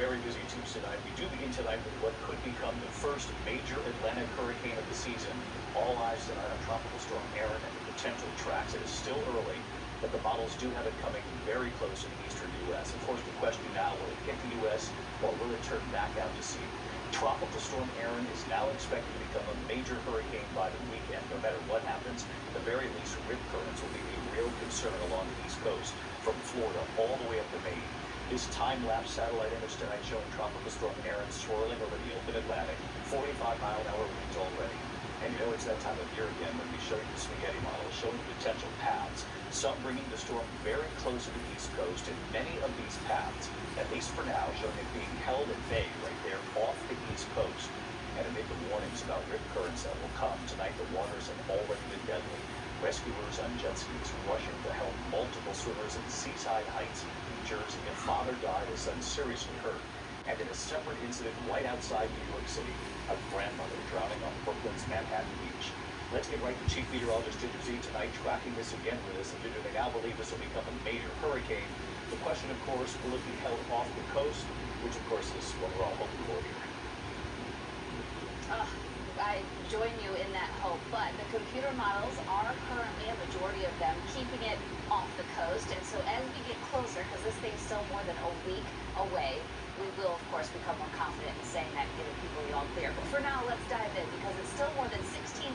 very busy Tuesday night. We do begin tonight with what could become the first major Atlantic hurricane of the season. All eyes tonight on Tropical Storm Erin and the potential tracks. It is still early, but the models do have it coming very close to the eastern U.S. Of course, the question now, will it hit the U.S. or will it turn back out to sea? Tropical Storm Erin is now expected to become a major hurricane by the weekend. No matter what happens, at the very least, rip currents will be a real concern along the East Coast, from Florida all the way up to Maine. This time-lapse satellite image tonight showing Tropical Storm Erin swirling over the open Atlantic, 45-mile-an-hour winds already. And you know it's that time of year again when we show you the spaghetti model, showing the potential paths. Some bringing the storm very close to the East Coast, and many of these paths, at least for now, showing it being held at bay right there off the East Coast. And amid the warnings about rip currents that will come tonight, the waters have already been deadly. Rescuers on jet skis rushing to help multiple swimmers in Seaside Heights, New Jersey. A father died, his son seriously hurt. And in a separate incident right outside New York City, a grandmother drowning on Brooklyn's Manhattan Beach. Let's get right to Chief Meteorologist Ginger Zee tonight, tracking this again with us. And Ginger, they now believe this will become a major hurricane. The question, of course, will it be held off the coast, which, of course, is what we're all hoping for here. I join you in that hope, but the computer models are currently, a majority of them, keeping it off the coast. And so as we get closer, because this thing's still more than a week away, we will, of course, become more confident in saying that and giving people the all clear. But for now, let's dive in, because it's still more than 1,600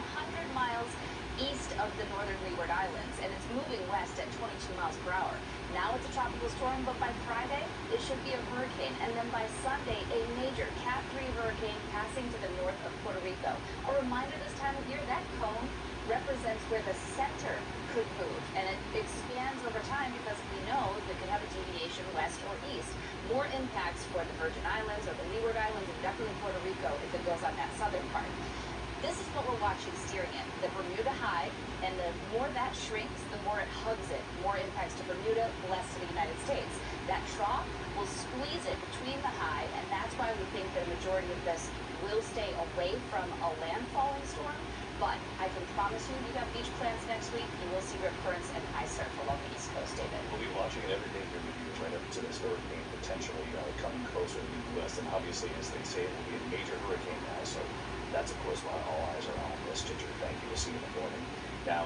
miles east of the northern Leeward Islands, and it's moving west at 22 miles per hour. Now it's a tropical storm, but by Friday, it should be a hurricane. And then by Sunday, a major Cat 3 hurricane passing to the north of Puerto Rico. A reminder this time of year, that cone represents where the center could move, and it expands over time because we know that it could have a deviation west or east. More impacts for the Virgin Islands or the Leeward Islands, and definitely Puerto Rico if it goes on that southern part. This is what we're watching steering in, the Bermuda High, and the more that shrinks, the more it hugs it. More impacts to Bermuda, less to the United States. That trough will squeeze it between the high, and that's why we think that a majority of this will stay away from a landfalling storm. But I can promise you, you got beach plans next week, you will see rip currents and high surf along the East Coast, David. We'll be watching it every day here with you right up to this hurricane potentially coming closer to the U.S. And obviously, as they say, it will be a major hurricane now. So that's, of course, why all eyes are on this. Ginger, thank you. We'll see you in the morning. Now,